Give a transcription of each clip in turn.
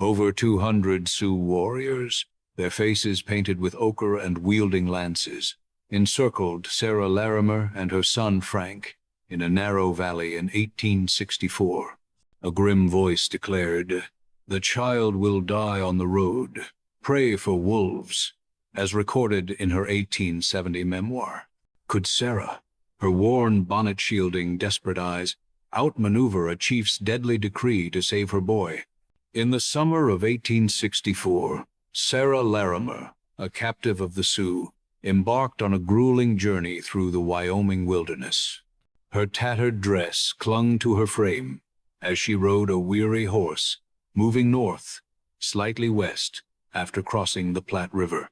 Over 200 Sioux warriors, their faces painted with ochre and wielding lances, encircled Sarah Larimer and her son Frank in a narrow valley in 1864. A grim voice declared, "The child will die on the road. Pray for wolves," as recorded in her 1870 memoir. Could Sarah, her worn bonnet shielding desperate eyes, outmaneuver a chief's deadly decree to save her boy? In the summer of 1864, Sarah Larimer, a captive of the Sioux, embarked on a grueling journey through the Wyoming wilderness. Her tattered dress clung to her frame as she rode a weary horse, moving north, slightly west, after crossing the Platte River.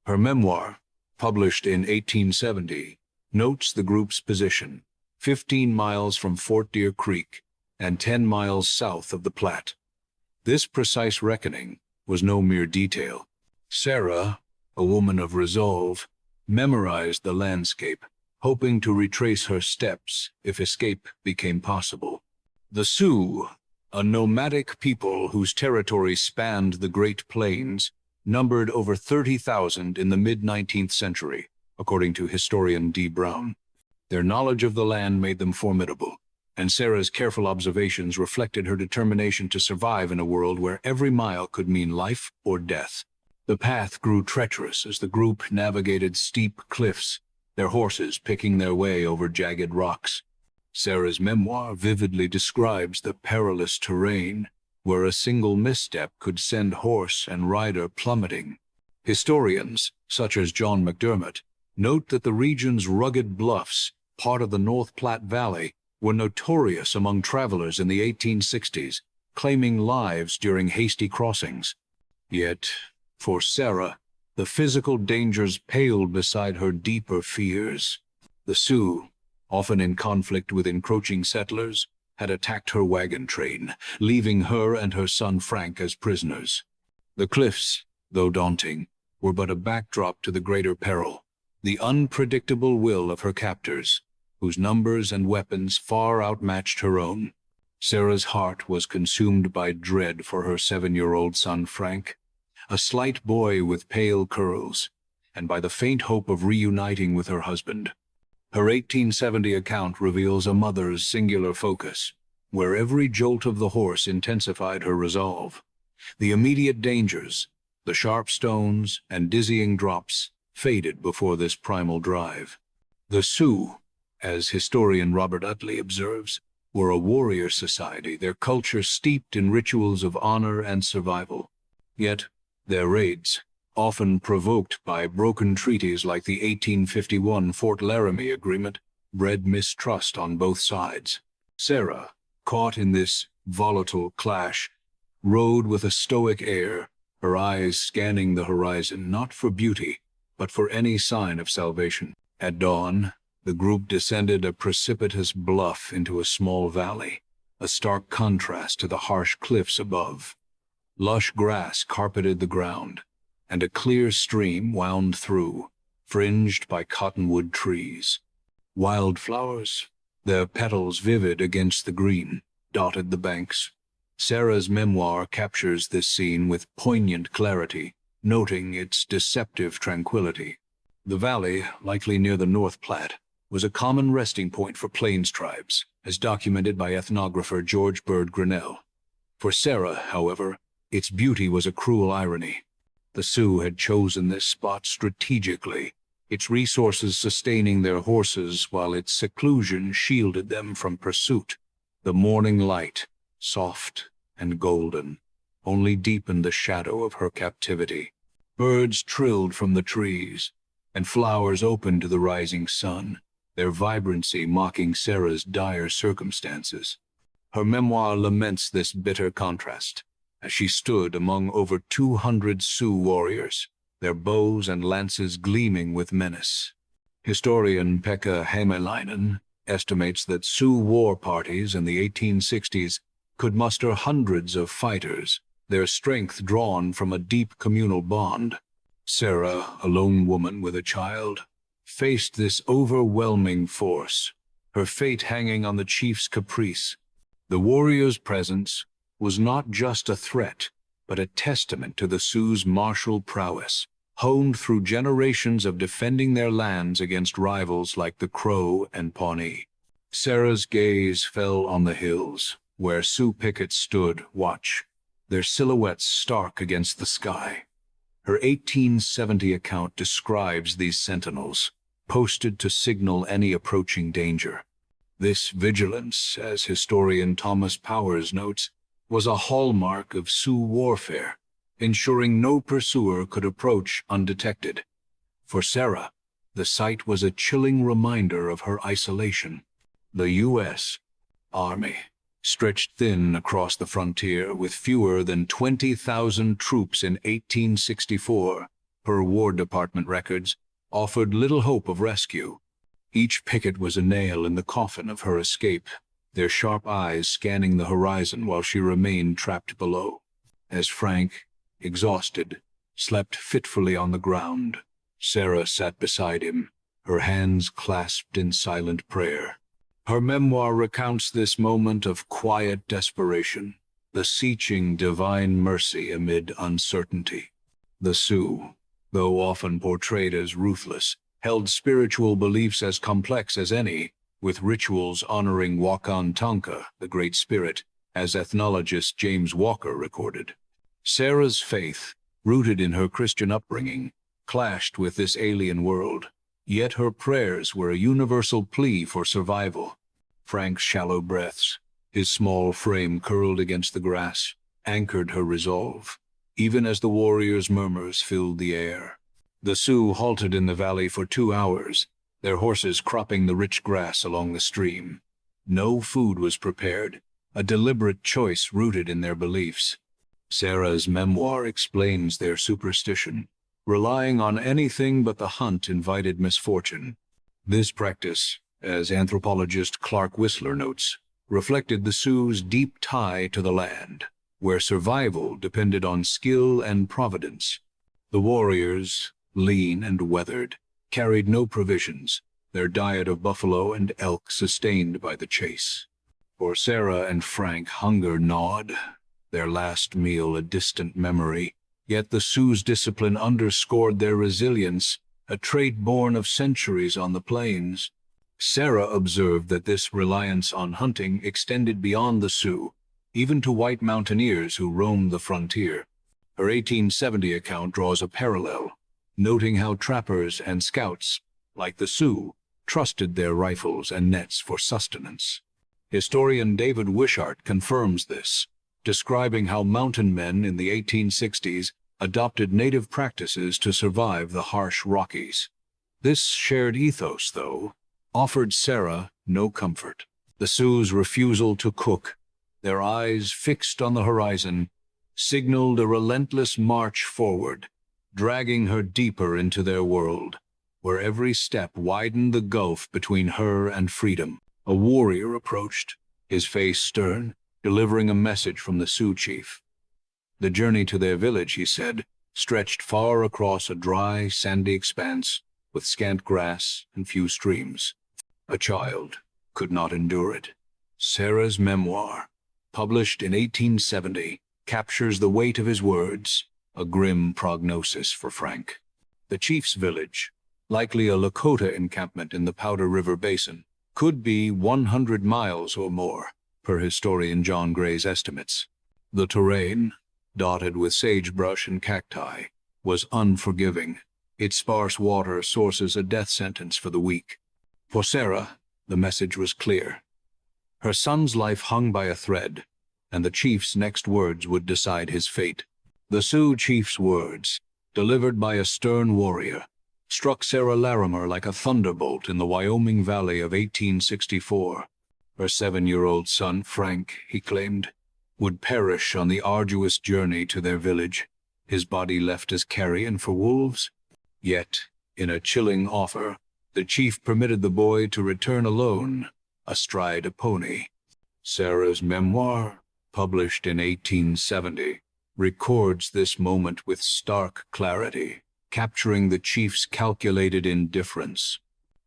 Her memoir, published in 1870, notes the group's position, 15 miles from Fort Deer Creek and 10 miles south of the Platte. This precise reckoning was no mere detail. Sarah, a woman of resolve, memorized the landscape, hoping to retrace her steps if escape became possible. The Sioux, a nomadic people whose territory spanned the Great Plains, numbered over 30,000 in the mid-19th century, according to historian D. Brown. Their knowledge of the land made them formidable, and Sarah's careful observations reflected her determination to survive in a world where every mile could mean life or death. The path grew treacherous as the group navigated steep cliffs, their horses picking their way over jagged rocks. Sarah's memoir vividly describes the perilous terrain, where a single misstep could send horse and rider plummeting. Historians, such as John McDermott, note that the region's rugged bluffs, part of the North Platte Valley, were notorious among travelers in the 1860s, claiming lives during hasty crossings. Yet, for Sarah, the physical dangers paled beside her deeper fears. The Sioux, often in conflict with encroaching settlers, had attacked her wagon train, leaving her and her son Frank as prisoners. The cliffs, though daunting, were but a backdrop to the greater peril, the unpredictable will of her captors, whose numbers and weapons far outmatched her own. Sarah's heart was consumed by dread for her 7-year-old son Frank, a slight boy with pale curls, and by the faint hope of reuniting with her husband. Her 1870 account reveals a mother's singular focus, where every jolt of the horse intensified her resolve. The immediate dangers, the sharp stones and dizzying drops, faded before this primal drive. The Sioux, as historian Robert Utley observes, were a warrior society, their culture steeped in rituals of honor and survival. Yet, their raids, often provoked by broken treaties like the 1851 Fort Laramie Agreement, bred mistrust on both sides. Sarah, caught in this volatile clash, rode with a stoic air, her eyes scanning the horizon not for beauty, but for any sign of salvation. At dawn, the group descended a precipitous bluff into a small valley, a stark contrast to the harsh cliffs above. Lush grass carpeted the ground, and a clear stream wound through, fringed by cottonwood trees. Wildflowers, their petals vivid against the green, dotted the banks. Sarah's memoir captures this scene with poignant clarity, noting its deceptive tranquility. The valley, likely near the North Platte, was a common resting point for Plains tribes, as documented by ethnographer George Bird Grinnell. For Sarah, however, its beauty was a cruel irony. The Sioux had chosen this spot strategically, its resources sustaining their horses while its seclusion shielded them from pursuit. The morning light, soft and golden, only deepened the shadow of her captivity. Birds trilled from the trees, and flowers opened to the rising sun, their vibrancy mocking Sarah's dire circumstances. Her memoir laments this bitter contrast, as she stood among over 200 Sioux warriors, their bows and lances gleaming with menace. Historian Pekka Hämäläinen estimates that Sioux war parties in the 1860s could muster hundreds of fighters, their strength drawn from a deep communal bond. Sarah, a lone woman with a child, faced this overwhelming force, her fate hanging on the chief's caprice. The warrior's presence was not just a threat, but a testament to the Sioux' martial prowess, honed through generations of defending their lands against rivals like the Crow and Pawnee. Sarah's gaze fell on the hills, where Sioux pickets stood watch, their silhouettes stark against the sky. Her 1870 account describes these sentinels, posted to signal any approaching danger. This vigilance, as historian Thomas Powers notes, was a hallmark of Sioux warfare, ensuring no pursuer could approach undetected. For Sarah, the sight was a chilling reminder of her isolation. The U.S. Army, stretched thin across the frontier with fewer than 20,000 troops in 1864, per War Department records, offered little hope of rescue. Each picket was a nail in the coffin of her escape, their sharp eyes scanning the horizon while she remained trapped below. As Frank, exhausted, slept fitfully on the ground, Sarah sat beside him, her hands clasped in silent prayer. Her memoir recounts this moment of quiet desperation, beseeching divine mercy amid uncertainty. The Sioux, though often portrayed as ruthless, held spiritual beliefs as complex as any, with rituals honoring Wakan Tanka, the Great Spirit, as ethnologist James Walker recorded. Sarah's faith, rooted in her Christian upbringing, clashed with this alien world, yet her prayers were a universal plea for survival. Frank's shallow breaths, his small frame curled against the grass, anchored her resolve, even as the warrior's murmurs filled the air. The Sioux halted in the valley for 2 hours, their horses cropping the rich grass along the stream. No food was prepared, a deliberate choice rooted in their beliefs. Sarah's memoir explains their superstition, relying on anything but the hunt invited misfortune. This practice, as anthropologist Clark Whistler notes, reflected the Sioux' deep tie to the land, where survival depended on skill and providence. The warriors, lean and weathered, carried no provisions, their diet of buffalo and elk sustained by the chase. For Sarah and Frank, hunger gnawed, their last meal a distant memory, yet the Sioux' discipline underscored their resilience, a trait born of centuries on the plains. Sarah observed that this reliance on hunting extended beyond the Sioux, even to white mountaineers who roamed the frontier. Her 1870 account draws a parallel, noting how trappers and scouts, like the Sioux, trusted their rifles and nets for sustenance. Historian David Wishart confirms this, describing how mountain men in the 1860s adopted native practices to survive the harsh Rockies. This shared ethos, though, offered Sarah no comfort. The Sioux' refusal to cook, their eyes fixed on the horizon, signaled a relentless march forward, dragging her deeper into their world, where every step widened the gulf between her and freedom. A warrior approached, his face stern, delivering a message from the Sioux chief. The journey to their village, he said, stretched far across a dry, sandy expanse with scant grass and few streams. A child could not endure it. Sarah's memoir, published in 1870, captures the weight of his words, a grim prognosis for Frank. The chief's village, likely a Lakota encampment in the Powder River Basin, could be 100 miles or more, per historian John Gray's estimates. The terrain, dotted with sagebrush and cacti, was unforgiving, its sparse water sources a death sentence for the weak. For Sarah, the message was clear. Her son's life hung by a thread, and the chief's next words would decide his fate. The Sioux chief's words, delivered by a stern warrior, struck Sarah Larimer like a thunderbolt in the Wyoming Valley of 1864. Her 7-year-old son, Frank, he claimed, would perish on the arduous journey to their village, his body left as carrion for wolves. Yet, in a chilling offer, the chief permitted the boy to return alone, astride a pony. Sarah's memoir, published in 1870, records this moment with stark clarity, capturing the chief's calculated indifference.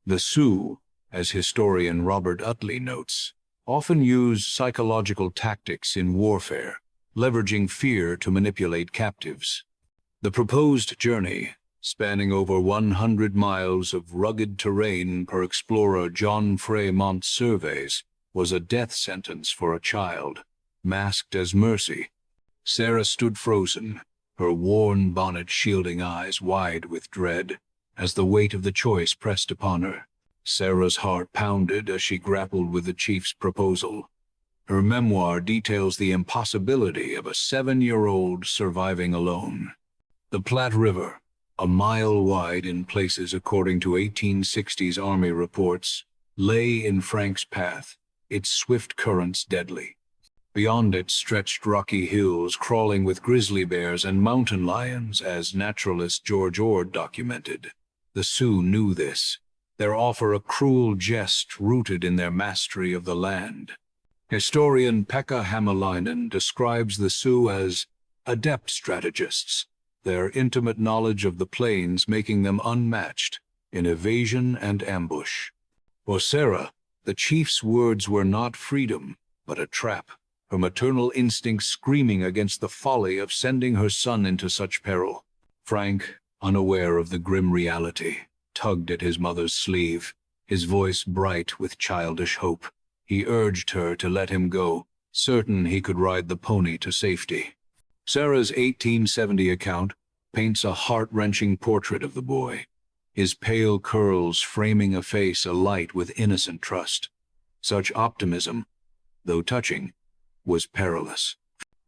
The Sioux, as historian Robert Utley notes, often use psychological tactics in warfare, leveraging fear to manipulate captives. The proposed journey, spanning over 100 miles of rugged terrain per explorer John Fremont's surveys, was a death sentence for a child, masked as mercy. Sarah stood frozen, her worn bonnet shielding eyes wide with dread, as the weight of the choice pressed upon her. Sarah's heart pounded as she grappled with the chief's proposal. Her memoir details the impossibility of a 7-year-old surviving alone. The Platte River, a mile wide in places according to 1860s Army reports, lay in Frank's path, its swift currents deadly. Beyond it stretched rocky hills crawling with grizzly bears and mountain lions, as naturalist George Ord documented. The Sioux knew this, their offer a cruel jest rooted in their mastery of the land. Historian Pekka Hämäläinen describes the Sioux as adept strategists, their intimate knowledge of the plains making them unmatched in evasion and ambush. For Sarah, the chief's words were not freedom, but a trap, her maternal instinct screaming against the folly of sending her son into such peril. Frank, unaware of the grim reality, tugged at his mother's sleeve, his voice bright with childish hope. He urged her to let him go, certain he could ride the pony to safety. Sarah's 1870 account paints a heart-wrenching portrait of the boy, his pale curls framing a face alight with innocent trust. Such optimism, though touching, was perilous.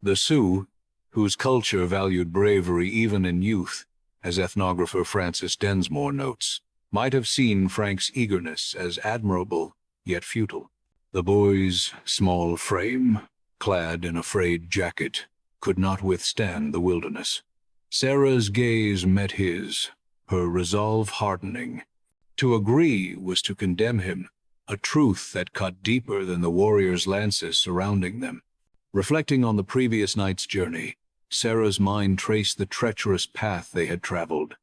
The Sioux, whose culture valued bravery even in youth, as ethnographer Francis Densmore notes, might have seen Frank's eagerness as admirable yet futile. The boy's small frame, clad in a frayed jacket, could not withstand the wilderness. Sarah's gaze met his, her resolve hardening. To agree was to condemn him, a truth that cut deeper than the warriors' lances surrounding them. Reflecting on the previous night's journey, Sarah's mind traced the treacherous path they had traveled.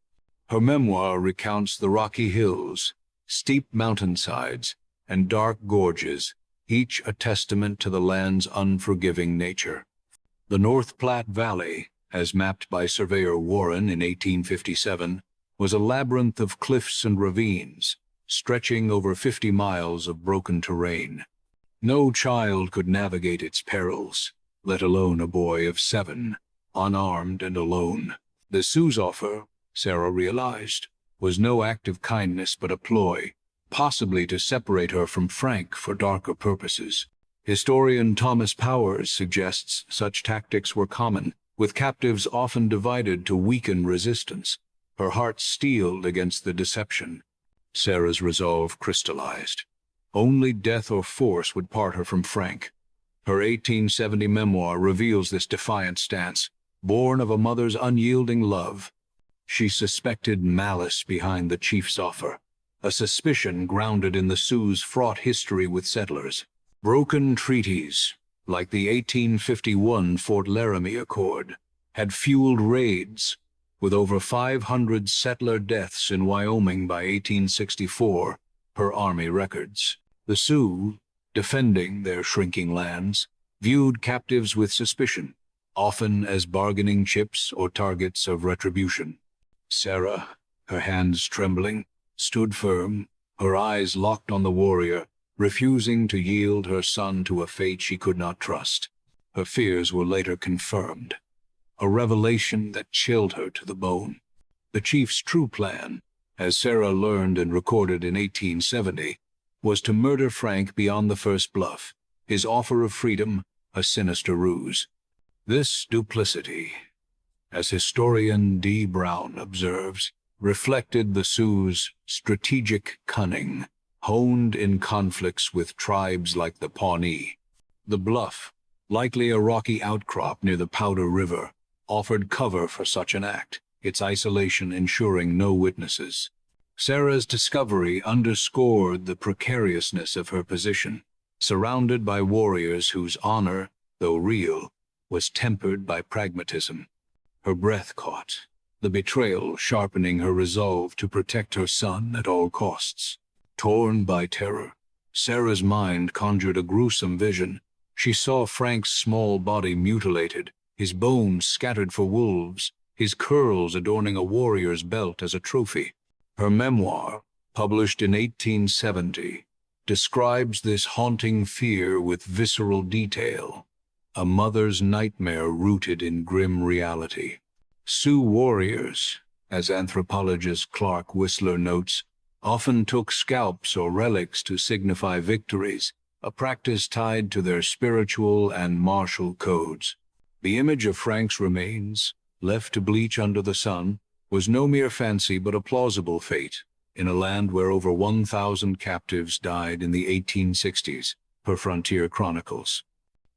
Her memoir recounts the rocky hills, steep mountainsides, and dark gorges, each a testament to the land's unforgiving nature. The North Platte Valley, as mapped by surveyor Warren in 1857, was a labyrinth of cliffs and ravines, stretching over 50 miles of broken terrain. No child could navigate its perils, let alone a boy of 7, unarmed and alone. The Sioux's offer, Sarah realized, was no act of kindness but a ploy, possibly to separate her from Frank for darker purposes. Historian Thomas Powers suggests such tactics were common, with captives often divided to weaken resistance. Her heart steeled against the deception. Sarah's resolve crystallized. Only death or force would part her from Frank. Her 1870 memoir reveals this defiant stance, born of a mother's unyielding love. She suspected malice behind the chief's offer, a suspicion grounded in the Sioux's fraught history with settlers. Broken treaties, like the 1851 Fort Laramie Accord, had fueled raids, with over 500 settler deaths in Wyoming by 1864, per Army records. The Sioux, defending their shrinking lands, viewed captives with suspicion, often as bargaining chips or targets of retribution. Sarah, her hands trembling, stood firm, her eyes locked on the warrior, refusing to yield her son to a fate she could not trust. Her fears were later confirmed, a revelation that chilled her to the bone. The chief's true plan, as Sarah learned and recorded in 1870, was to murder Frank beyond the first bluff, his offer of freedom a sinister ruse. This duplicity, as historian D. Brown observes, reflected the Sioux's strategic cunning, honed in conflicts with tribes like the Pawnee. The bluff, likely a rocky outcrop near the Powder River, offered cover for such an act, its isolation ensuring no witnesses. Sarah's discovery underscored the precariousness of her position, surrounded by warriors whose honor, though real, was tempered by pragmatism. Her breath caught, the betrayal sharpening her resolve to protect her son at all costs. Torn by terror, Sarah's mind conjured a gruesome vision, She saw Frank's small body mutilated, his bones scattered for wolves, his curls adorning a warrior's belt as a trophy. Her memoir, published in 1870, describes this haunting fear with visceral detail, a mother's nightmare rooted in grim reality. Sioux warriors, as anthropologist Clark Whistler notes, often took scalps or relics to signify victories, a practice tied to their spiritual and martial codes. The image of Frank's remains, left to bleach under the sun, was no mere fancy but a plausible fate, in a land where over 1,000 captives died in the 1860s, per Frontier Chronicles.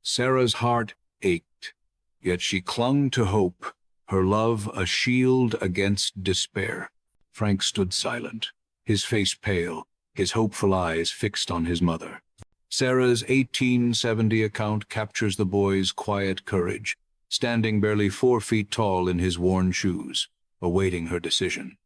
Sarah's heart ached, yet she clung to hope, her love a shield against despair. Frank stood silent, his face pale, his hopeful eyes fixed on his mother. Sarah's 1870 account captures the boy's quiet courage, standing barely 4 feet tall in his worn shoes, awaiting her decision.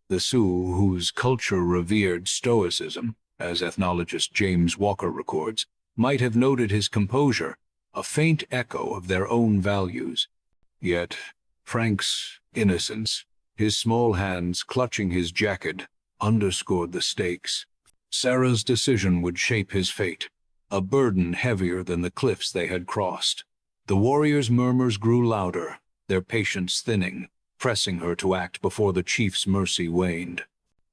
The Sioux, whose culture revered stoicism, as ethnologist James Walker records, might have noted his composure, a faint echo of their own values. Yet Frank's innocence, his small hands clutching his jacket, underscored the stakes. Sarah's decision would shape his fate, a burden heavier than the cliffs they had crossed. The warriors' murmurs grew louder, their patience thinning, pressing her to act before the chief's mercy waned.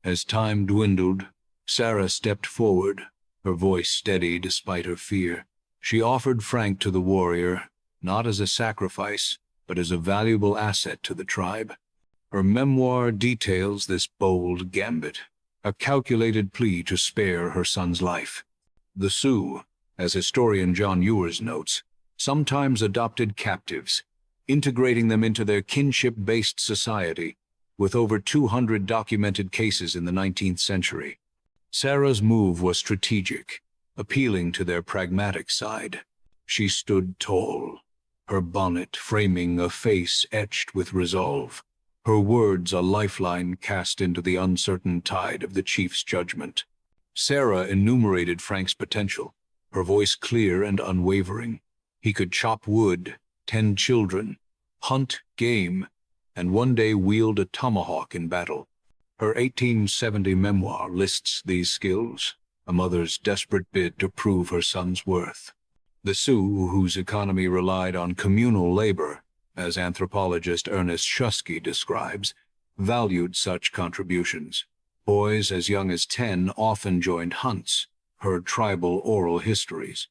As time dwindled, Sarah stepped forward, her voice steady despite her fear. She offered Frank to the warrior, not as a sacrifice, but as a valuable asset to the tribe. Her memoir details this bold gambit, a calculated plea to spare her son's life. The Sioux, as historian John Ewers notes, sometimes adopted captives, integrating them into their kinship-based society, with over 200 documented cases in the 19th century. Sarah's move was strategic, appealing to their pragmatic side. She stood tall, her bonnet framing a face etched with resolve, her words a lifeline cast into the uncertain tide of the chief's judgment. Sarah enumerated Frank's potential, her voice clear and unwavering. He could chop wood, tend children, hunt game, and one day wield a tomahawk in battle. Her 1870 memoir lists these skills, a mother's desperate bid to prove her son's worth. The Sioux, whose economy relied on communal labor, as anthropologist Ernest Shusky describes, valued such contributions. Boys as young as 10 often joined hunts, heard tribal oral histories.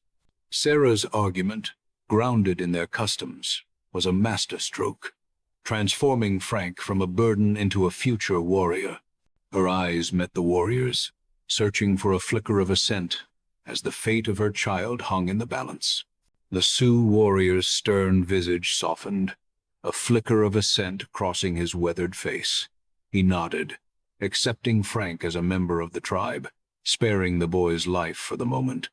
Sarah's argument, grounded in their customs, was a masterstroke, transforming Frank from a burden into a future warrior. Her eyes met the warrior's, searching for a flicker of assent, as the fate of her child hung in the balance. The Sioux warrior's stern visage softened, a flicker of assent crossing his weathered face. He nodded, accepting Frank as a member of the tribe, sparing the boy's life for the moment.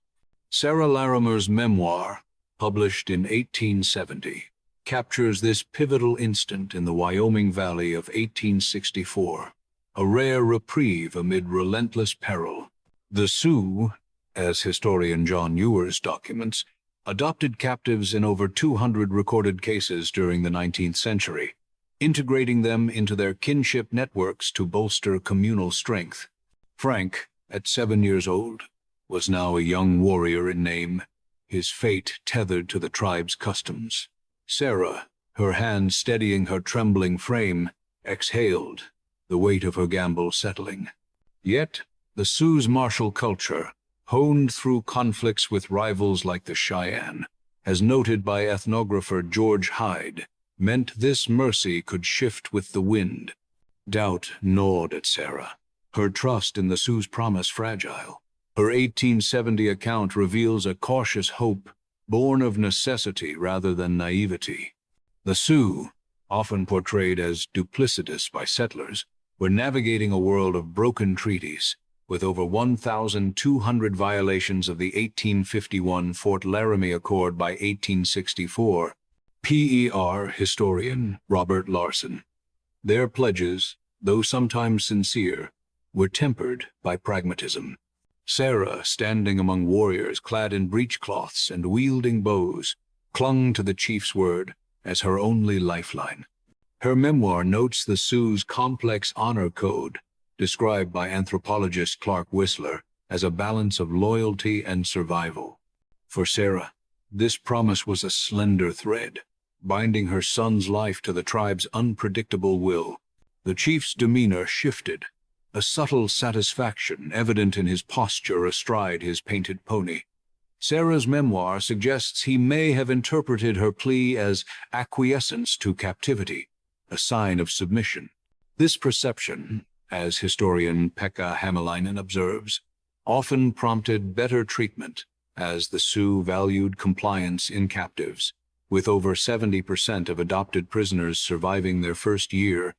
Sarah Larimer's memoir, published in 1870, captures this pivotal instant in the Wyoming Valley of 1864, a rare reprieve amid relentless peril. The Sioux, as historian John Ewers documents, adopted captives in over 200 recorded cases during the 19th century, integrating them into their kinship networks to bolster communal strength. Frank, at 7 years old, was now a young warrior in name, his fate tethered to the tribe's customs. Sarah, her hand steadying her trembling frame, exhaled, the weight of her gamble settling. Yet, the Sioux's martial culture, honed through conflicts with rivals like the Cheyenne, as noted by ethnographer George Hyde, meant this mercy could shift with the wind. Doubt gnawed at Sarah, her trust in the Sioux's promise fragile. Her 1870 account reveals a cautious hope, born of necessity rather than naivety. The Sioux, often portrayed as duplicitous by settlers, were navigating a world of broken treaties, with over 1,200 violations of the 1851 Fort Laramie Accord by 1864. PER historian Robert Larson. Their pledges, though sometimes sincere, were tempered by pragmatism. Sarah, standing among warriors clad in breechcloths and wielding bows, clung to the chief's word as her only lifeline. Her memoir notes the Sioux's complex honor code, described by anthropologist Clark Whistler as a balance of loyalty and survival. For Sarah, this promise was a slender thread, binding her son's life to the tribe's unpredictable will. The chief's demeanor shifted, a subtle satisfaction evident in his posture astride his painted pony. Sarah's memoir suggests he may have interpreted her plea as acquiescence to captivity, a sign of submission. This perception, as historian Pekka Hämäläinen observes, often prompted better treatment, as the Sioux valued compliance in captives, with over 70% of adopted prisoners surviving their first year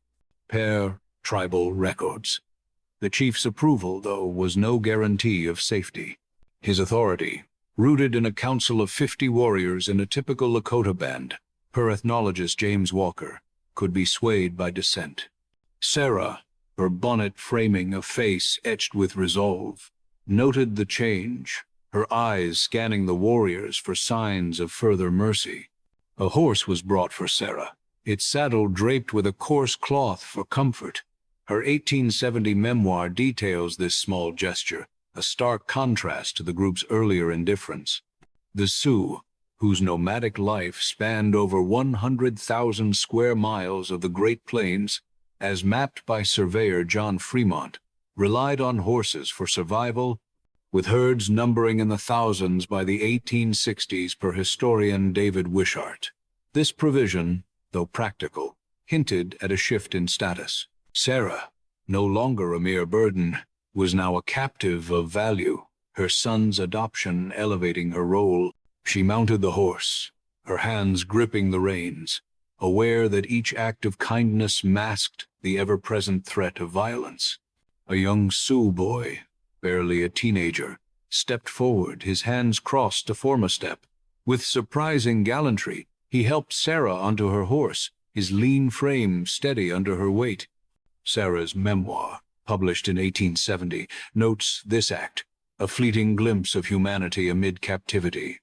per tribal records. The chief's approval, though, was no guarantee of safety. His authority, rooted in a council of 50 warriors in a typical Lakota band, per ethnologist James Walker, could be swayed by dissent. Sarah, her bonnet framing a face etched with resolve, noted the change, her eyes scanning the warriors for signs of further mercy. A horse was brought for Sarah, its saddle draped with a coarse cloth for comfort. Her 1870 memoir details this small gesture, a stark contrast to the group's earlier indifference. The Sioux, whose nomadic life spanned over 100,000 square miles of the Great Plains, as mapped by surveyor John Fremont, relied on horses for survival, with herds numbering in the thousands by the 1860s per historian David Wishart. This provision, though practical, hinted at a shift in status. Sarah, no longer a mere burden, was now a captive of value, her son's adoption elevating her role. She mounted the horse, her hands gripping the reins, aware that each act of kindness masked the ever-present threat of violence. A young Sioux boy, barely a teenager, stepped forward, his hands crossed to form a step. With surprising gallantry, he helped Sarah onto her horse, his lean frame steady under her weight. Sarah's memoir, published in 1870, notes this act, a fleeting glimpse of humanity amid captivity.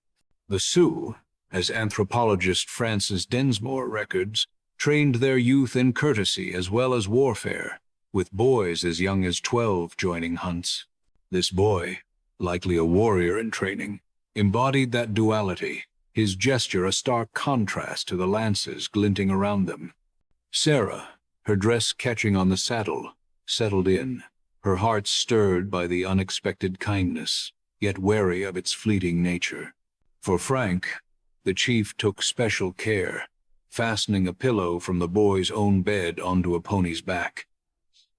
The Sioux, as anthropologist Francis Densmore records, trained their youth in courtesy as well as warfare, with boys as young as 12 joining hunts. This boy, likely a warrior in training, embodied that duality, his gesture a stark contrast to the lances glinting around them. Sarah, her dress catching on the saddle, settled in, her heart stirred by the unexpected kindness, yet wary of its fleeting nature. For Frank, the chief took special care, fastening a pillow from the boy's own bed onto a pony's back.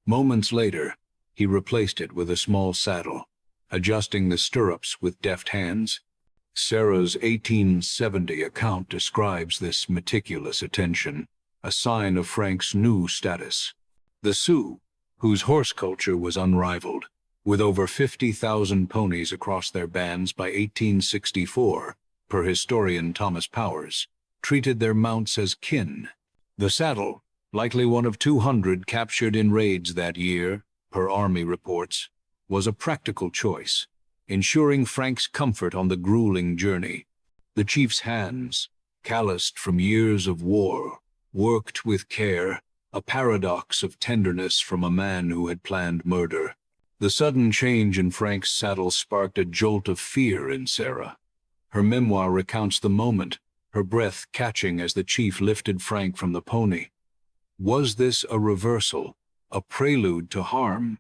Moments later, he replaced it with a small saddle, adjusting the stirrups with deft hands. Sarah's 1870 account describes this meticulous attention, a sign of Frank's new status. The Sioux, whose horse culture was unrivaled, with over 50,000 ponies across their bands by 1864, per historian Thomas Powers, treated their mounts as kin. The saddle, likely one of 200 captured in raids that year, per Army reports, was a practical choice, ensuring Frank's comfort on the grueling journey. The chief's hands, calloused from years of war, worked with care, a paradox of tenderness from a man who had planned murder. The sudden change in Frank's saddle sparked a jolt of fear in Sarah. Her memoir recounts the moment, her breath catching as the chief lifted Frank from the pony. Was this a reversal, a prelude to harm?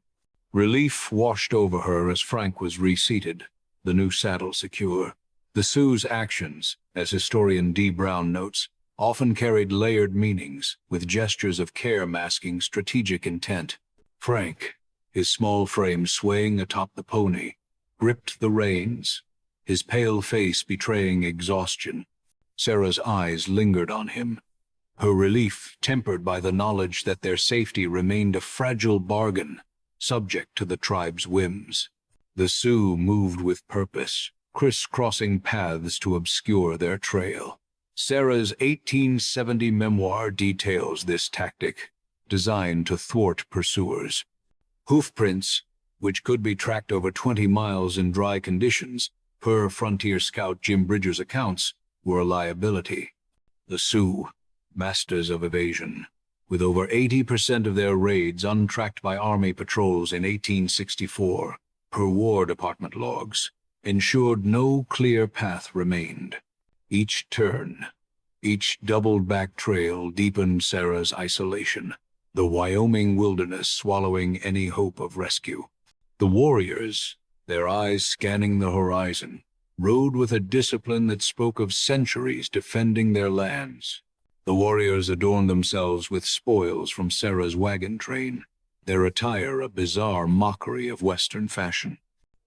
Relief washed over her as Frank was reseated, the new saddle secure. The Sioux's actions, as historian D. Brown notes, often carried layered meanings, with gestures of care masking strategic intent. Frank, his small frame swaying atop the pony, gripped the reins, his pale face betraying exhaustion. Sarah's eyes lingered on him, her relief tempered by the knowledge that their safety remained a fragile bargain, subject to the tribe's whims. The Sioux moved with purpose, crisscrossing paths to obscure their trail. Sarah's 1870 memoir details this tactic, designed to thwart pursuers. Hoofprints, which could be tracked over 20 miles in dry conditions, per frontier scout Jim Bridger's accounts, were a liability. The Sioux, masters of evasion, with over 80% of their raids untracked by Army patrols in 1864, per War Department logs, ensured no clear path remained. Each turn, each doubled-back trail deepened Sarah's isolation, the Wyoming wilderness swallowing any hope of rescue. The warriors, their eyes scanning the horizon, rode with a discipline that spoke of centuries defending their lands. The warriors adorned themselves with spoils from Sarah's wagon train, their attire a bizarre mockery of Western fashion.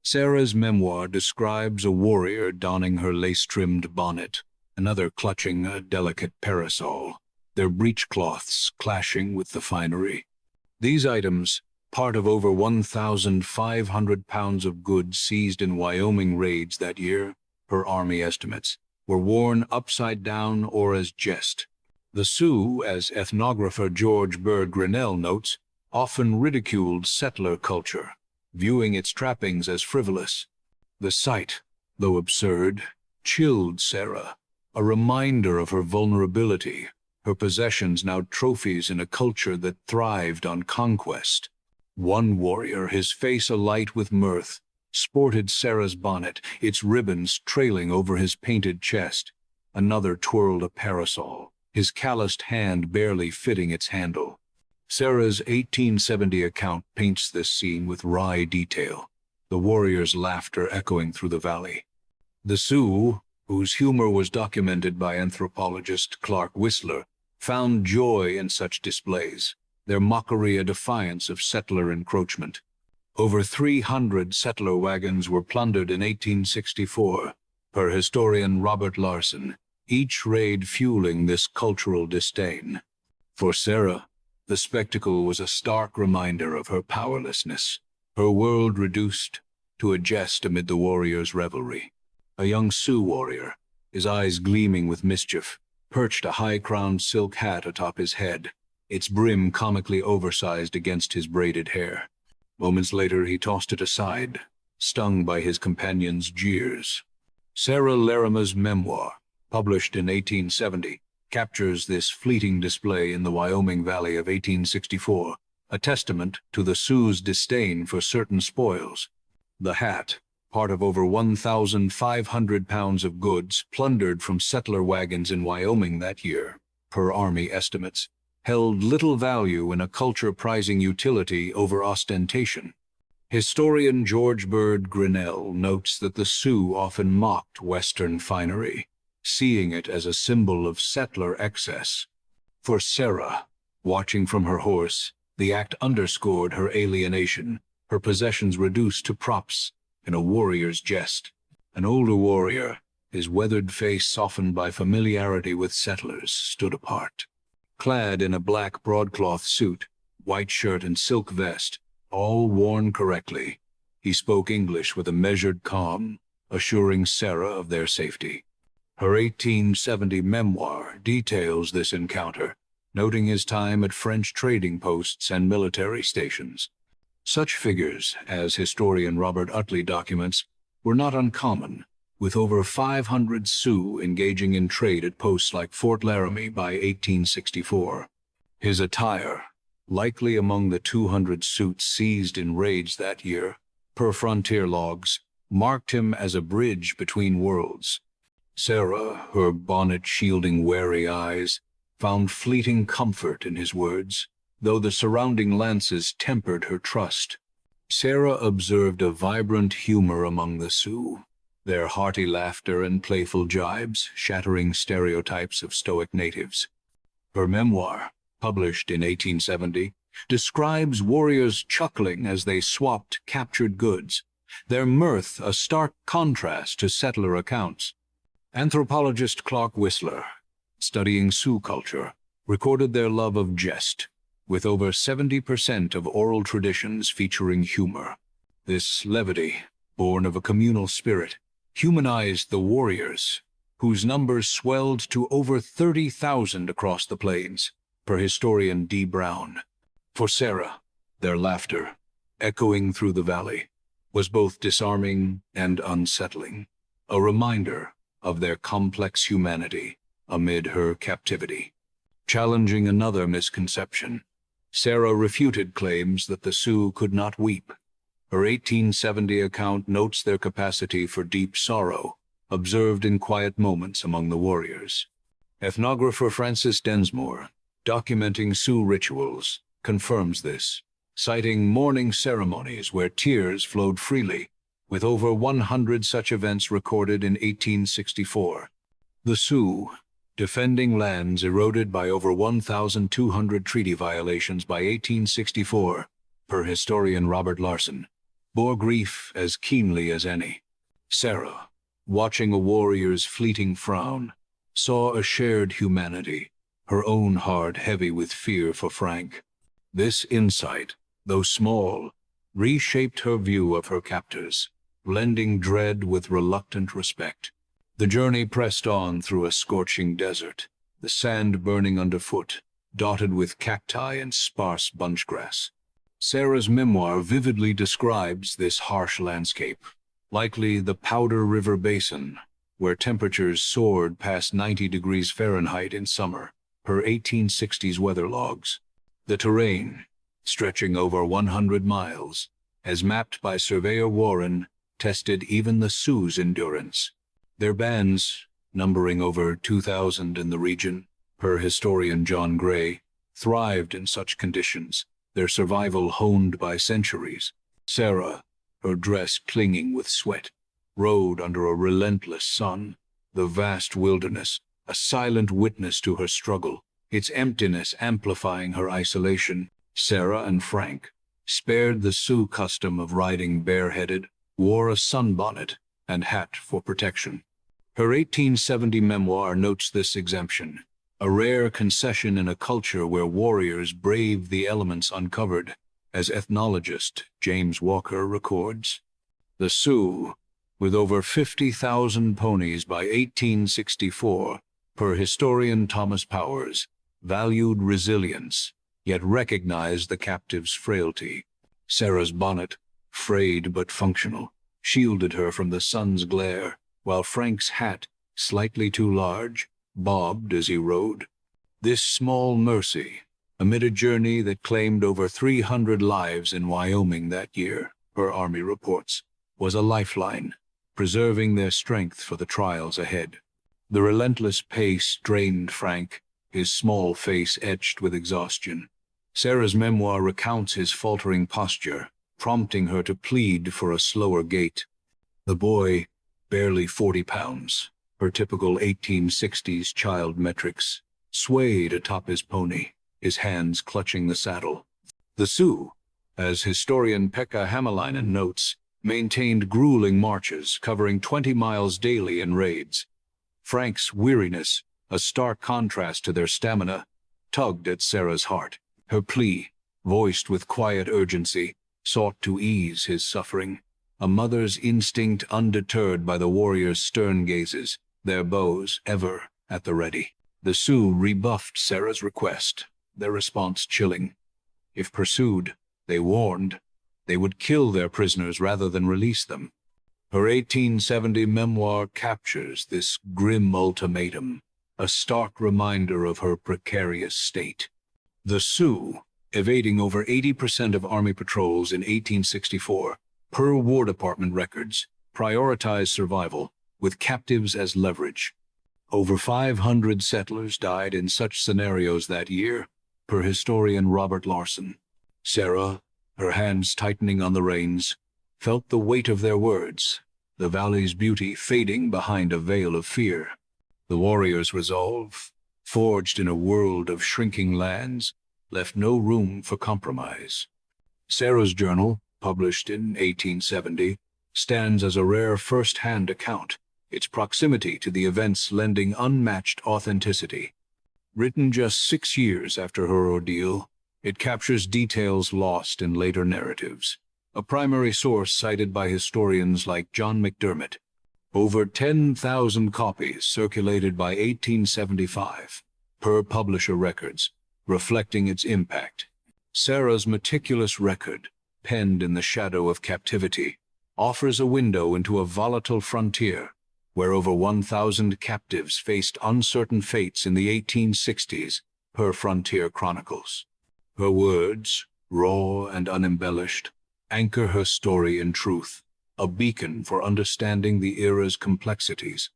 Sarah's memoir describes a warrior donning her lace-trimmed bonnet, another clutching a delicate parasol, their breechcloths clashing with the finery. These items, part of over 1,500 pounds of goods seized in Wyoming raids that year, per Army estimates, were worn upside down or as jest. The Sioux, as ethnographer George Bird Grinnell notes, often ridiculed settler culture, viewing its trappings as frivolous. The sight, though absurd, chilled Sarah, a reminder of her vulnerability, her possessions now trophies in a culture that thrived on conquest. One warrior, his face alight with mirth, sported Sarah's bonnet, its ribbons trailing over his painted chest. Another twirled a parasol, his calloused hand barely fitting its handle. Sarah's 1870 account paints this scene with wry detail, the warriors' laughter echoing through the valley. The Sioux, whose humor was documented by anthropologist Clark Whistler, found joy in such displays, their mockery a defiance of settler encroachment. Over 300 settler wagons were plundered in 1864, per historian Robert Larson, each raid fueling this cultural disdain. For Sarah, the spectacle was a stark reminder of her powerlessness, her world reduced to a jest amid the warriors' revelry. A young Sioux warrior, his eyes gleaming with mischief, perched a high-crowned silk hat atop his head, its brim comically oversized against his braided hair. Moments later he tossed it aside, stung by his companion's jeers. Sarah Larimer's memoir, published in 1870, captures this fleeting display in the Wyoming Valley of 1864, a testament to the Sioux's disdain for certain spoils. The hat, part of over 1,500 pounds of goods plundered from settler wagons in Wyoming that year, per Army estimates, held little value in a culture prizing utility over ostentation. Historian George Bird Grinnell notes that the Sioux often mocked Western finery, seeing it as a symbol of settler excess. For Sarah, watching from her horse, the act underscored her alienation, her possessions reduced to props in a warrior's jest. An older warrior, his weathered face softened by familiarity with settlers, stood apart. Clad in a black broadcloth suit, white shirt and silk vest, all worn correctly, he spoke English with a measured calm, assuring Sarah of their safety. Her 1870 memoir details this encounter, noting his time at French trading posts and military stations. Such figures, as historian Robert Utley documents, were not uncommon, with over 500 Sioux engaging in trade at posts like Fort Laramie by 1864. His attire, likely among the 200 suits seized in raids that year, per frontier logs, marked him as a bridge between worlds. Sarah, her bonnet shielding wary eyes, found fleeting comfort in his words, though the surrounding lances tempered her trust. Sarah observed a vibrant humor among the Sioux, their hearty laughter and playful jibes shattering stereotypes of stoic natives. Her memoir, published in 1870, describes warriors chuckling as they swapped captured goods, their mirth a stark contrast to settler accounts. Anthropologist Clark Whistler, studying Sioux culture, recorded their love of jest, with over 70% of oral traditions featuring humor. This levity, born of a communal spirit, humanized the warriors, whose numbers swelled to over 30,000 across the plains, per historian D. Brown. For Sarah, their laughter, echoing through the valley, was both disarming and unsettling, a reminder of their complex humanity amid her captivity. Challenging another misconception, Sarah refuted claims that the Sioux could not weep. Her 1870 account notes their capacity for deep sorrow, observed in quiet moments among the warriors. Ethnographer Francis Densmore, documenting Sioux rituals, confirms this, citing mourning ceremonies where tears flowed freely, with over 100 such events recorded in 1864. The Sioux, defending lands eroded by over 1,200 treaty violations by 1864, per historian Robert Larson, bore grief as keenly as any. Sarah, watching a warrior's fleeting frown, saw a shared humanity, her own heart heavy with fear for Frank. This insight, though small, reshaped her view of her captors, blending dread with reluctant respect. The journey pressed on through a scorching desert, the sand burning underfoot, dotted with cacti and sparse bunchgrass. Sarah's memoir vividly describes this harsh landscape, likely the Powder River Basin, where temperatures soared past 90 degrees Fahrenheit in summer, per 1860s weather logs. The terrain, stretching over 100 miles, as mapped by surveyor Warren, tested even the Sioux's endurance. Their bands, numbering over 2,000 in the region, per historian John Gray, thrived in such conditions, their survival honed by centuries. Sarah, her dress clinging with sweat, rode under a relentless sun, the vast wilderness, a silent witness to her struggle, its emptiness amplifying her isolation. Sarah and Frank, spared the Sioux custom of riding bareheaded, wore a sunbonnet and hat for protection. Her 1870 memoir notes this exemption, a rare concession in a culture where warriors braved the elements uncovered, as ethnologist James Walker records. The Sioux, with over 50,000 ponies by 1864, per historian Thomas Powers, valued resilience, yet recognized the captive's frailty. Sarah's bonnet, frayed but functional, shielded her from the sun's glare, while Frank's hat, slightly too large, bobbed as he rode. This small mercy, amid a journey that claimed over 300 lives in Wyoming that year, per Army reports, was a lifeline, preserving their strength for the trials ahead. The relentless pace drained Frank, his small face etched with exhaustion. Sarah's memoir recounts his faltering posture, prompting her to plead for a slower gait. The boy, barely 40 pounds, her typical 1860s child metrics, swayed atop his pony, his hands clutching the saddle. The Sioux, as historian Pekka Hämäläinen notes, maintained grueling marches covering 20 miles daily in raids. Frank's weariness, a stark contrast to their stamina, tugged at Sarah's heart. Her plea, voiced with quiet urgency, sought to ease his suffering. A mother's instinct undeterred by the warriors' stern gazes, their bows ever at the ready. The Sioux rebuffed Sarah's request, their response chilling. If pursued, they warned, they would kill their prisoners rather than release them. Her 1870 memoir captures this grim ultimatum, a stark reminder of her precarious state. The Sioux, evading over 80% of Army patrols in 1864, per War Department records, prioritized survival, with captives as leverage. Over 500 settlers died in such scenarios that year, per historian Robert Larson. Sarah, her hands tightening on the reins, felt the weight of their words, the valley's beauty fading behind a veil of fear. The warrior's resolve, forged in a world of shrinking lands, left no room for compromise. Sarah's journal, published in 1870, stands as a rare first-hand account, its proximity to the events lending unmatched authenticity. Written just 6 years after her ordeal, it captures details lost in later narratives, a primary source cited by historians like John McDermott. Over 10,000 copies circulated by 1875, per publisher records, reflecting its impact. Sarah's meticulous record, penned in the shadow of captivity, offers a window into a volatile frontier where over 1,000 captives faced uncertain fates in the 1860s, per Frontier Chronicles. Her words, raw and unembellished, anchor her story in truth, a beacon for understanding the era's complexities.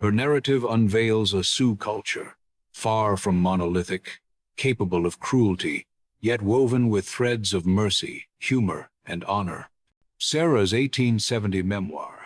Her narrative unveils a Sioux culture, far from monolithic, capable of cruelty, yet woven with threads of mercy, humor, and honor. Sarah's 1870 memoir,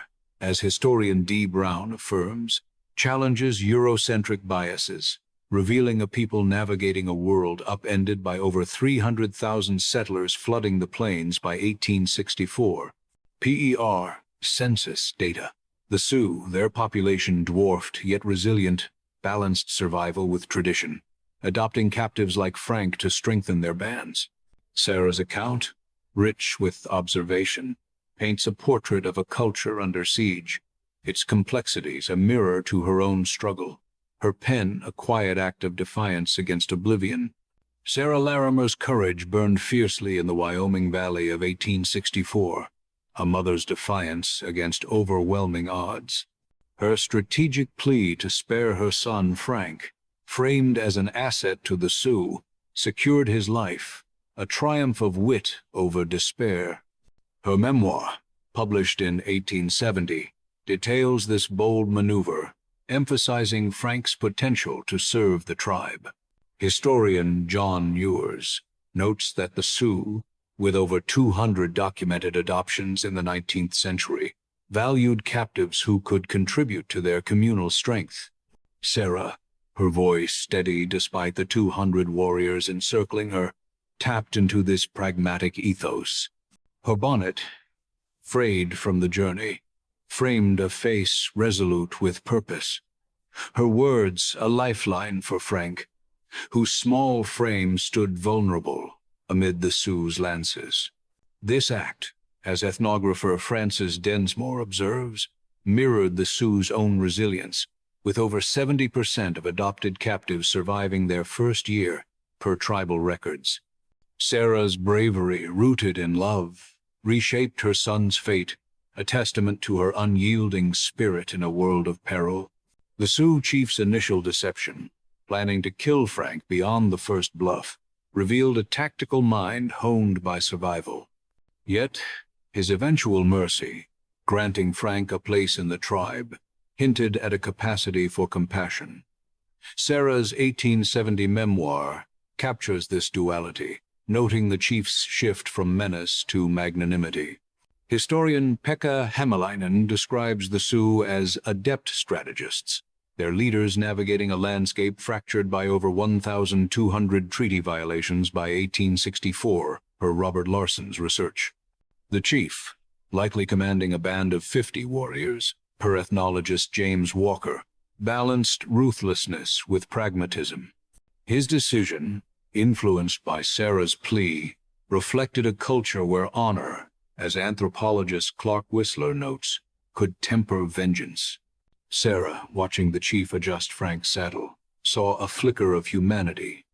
as historian D. Brown affirms, challenges Eurocentric biases, revealing a people navigating a world upended by over 300,000 settlers flooding the plains by 1864. PER, census data. The Sioux, their population dwarfed yet resilient, balanced survival with tradition, adopting captives like Frank to strengthen their bands. Sarah's account, rich with observation, paints a portrait of a culture under siege, its complexities a mirror to her own struggle, her pen a quiet act of defiance against oblivion. Sarah Larimer's courage burned fiercely in the Wyoming Valley of 1864, a mother's defiance against overwhelming odds. Her strategic plea to spare her son Frank, framed as an asset to the Sioux, secured his life, a triumph of wit over despair. Her memoir, published in 1870, details this bold maneuver, emphasizing Frank's potential to serve the tribe. Historian John Ewers notes that the Sioux, with over 200 documented adoptions in the 19th century, valued captives who could contribute to their communal strength. Sarah, her voice steady despite the 200 warriors encircling her, tapped into this pragmatic ethos. Her bonnet, frayed from the journey, framed a face resolute with purpose. Her words a lifeline for Frank, whose small frame stood vulnerable amid the Sioux's lances. This act, as ethnographer Francis Densmore observes, mirrored the Sioux's own resilience, with over 70% of adopted captives surviving their first year, per tribal records. Sarah's bravery, rooted in love, reshaped her son's fate, a testament to her unyielding spirit in a world of peril. The Sioux chief's initial deception, planning to kill Frank beyond the first bluff, revealed a tactical mind honed by survival. Yet, his eventual mercy, granting Frank a place in the tribe, hinted at a capacity for compassion. Sarah's 1870 memoir captures this duality, noting the chief's shift from menace to magnanimity. Historian Pekka Hämäläinen describes the Sioux as adept strategists, their leaders navigating a landscape fractured by over 1,200 treaty violations by 1864, per Robert Larson's research. The chief, likely commanding a band of 50 warriors, per ethnologist James Walker, balanced ruthlessness with pragmatism. His decision, influenced by Sarah's plea, reflected a culture where honor, as anthropologist Clark Whistler notes, could temper vengeance. Sarah, watching the chief adjust Frank's saddle, saw a flicker of humanity,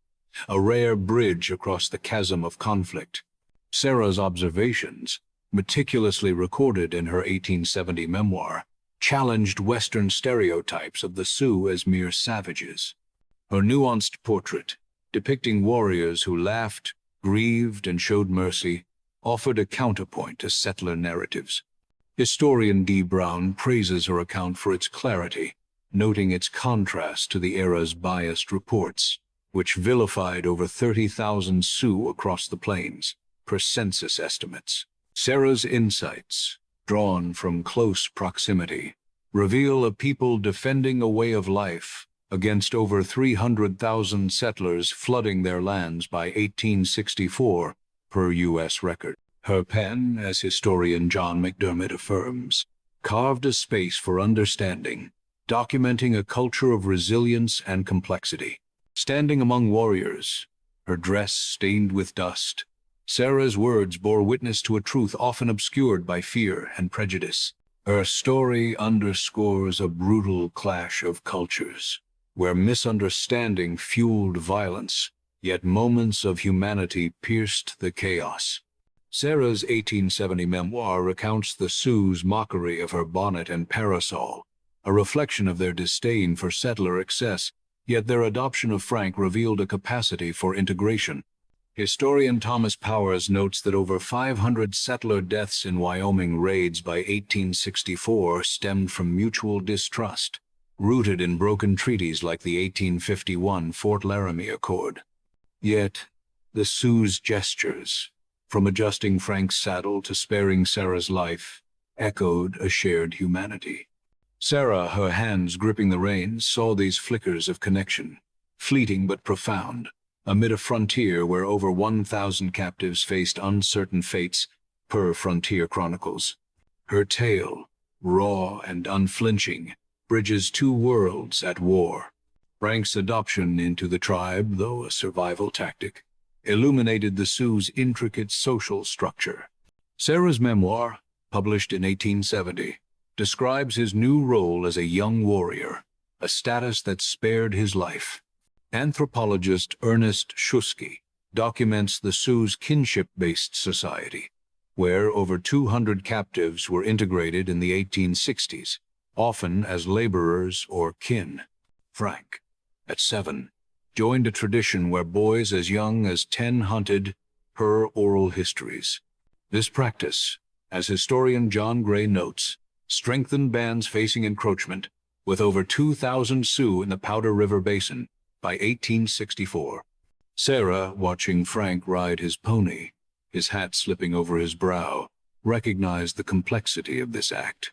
a rare bridge across the chasm of conflict. Sarah's observations, meticulously recorded in her 1870 memoir, challenged Western stereotypes of the Sioux as mere savages. Her nuanced portrait, depicting warriors who laughed, grieved, and showed mercy, offered a counterpoint to settler narratives. Historian D. Brown praises her account for its clarity, noting its contrast to the era's biased reports, which vilified over 30,000 Sioux across the plains, per census estimates. Sarah's insights, drawn from close proximity, reveal a people defending a way of life against over 300,000 settlers flooding their lands by 1864, per U.S. record. Her pen, as historian John McDermott affirms, carved a space for understanding, documenting a culture of resilience and complexity. Standing among warriors, her dress stained with dust, Sarah's words bore witness to a truth often obscured by fear and prejudice. Her story underscores a brutal clash of cultures, where misunderstanding fueled violence, yet moments of humanity pierced the chaos. Sarah's 1870 memoir recounts the Sioux's mockery of her bonnet and parasol, a reflection of their disdain for settler excess, yet their adoption of Frank revealed a capacity for integration. Historian Thomas Powers notes that over 500 settler deaths in Wyoming raids by 1864 stemmed from mutual distrust, rooted in broken treaties like the 1851 Fort Laramie Accord. Yet, the Sioux's gestures, from adjusting Frank's saddle to sparing Sarah's life, echoed a shared humanity. Sarah, her hands gripping the reins, saw these flickers of connection, fleeting but profound, amid a frontier where over 1,000 captives faced uncertain fates, per Frontier Chronicles. Her tale, raw and unflinching, bridges two worlds at war. Frank's adoption into the tribe, though a survival tactic, illuminated the Sioux's intricate social structure. Sarah's memoir, published in 1870, describes his new role as a young warrior, a status that spared his life. Anthropologist Ernest Shusky documents the Sioux's kinship-based society, where over 200 captives were integrated in the 1860s, often as laborers or kin. Frank, at 7, joined a tradition where boys as young as 10 hunted, per oral histories. This practice, as historian John Gray notes, strengthened bands facing encroachment, with over 2,000 Sioux in the Powder River Basin by 1864. Sarah, watching Frank ride his pony, his hat slipping over his brow, recognized the complexity of this act.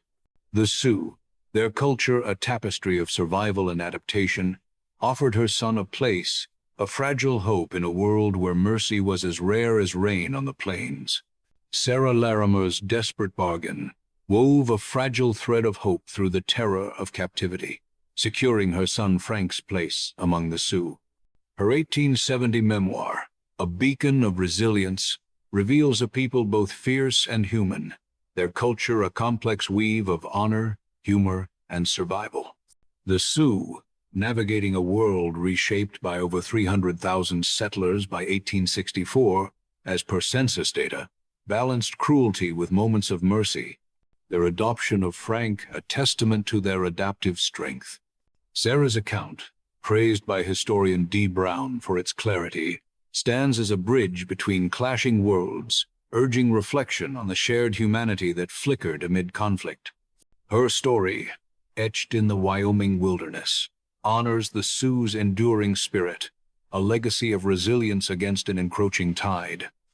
The Sioux, their culture a tapestry of survival and adaptation, offered her son a place, a fragile hope in a world where mercy was as rare as rain on the plains. Sarah Larimer's desperate bargain wove a fragile thread of hope through the terror of captivity, securing her son Frank's place among the Sioux. Her 1870 memoir, a beacon of resilience, reveals a people both fierce and human, their culture a complex weave of honor, humor, and survival. The Sioux, navigating a world reshaped by over 300,000 settlers by 1864, as per census data, balanced cruelty with moments of mercy, their adoption of Frank a testament to their adaptive strength. Sarah's account, praised by historian D. Brown for its clarity, stands as a bridge between clashing worlds, urging reflection on the shared humanity that flickered amid conflict. Her story, etched in the Wyoming wilderness, honors the Sioux's enduring spirit, a legacy of resilience against an encroaching tide.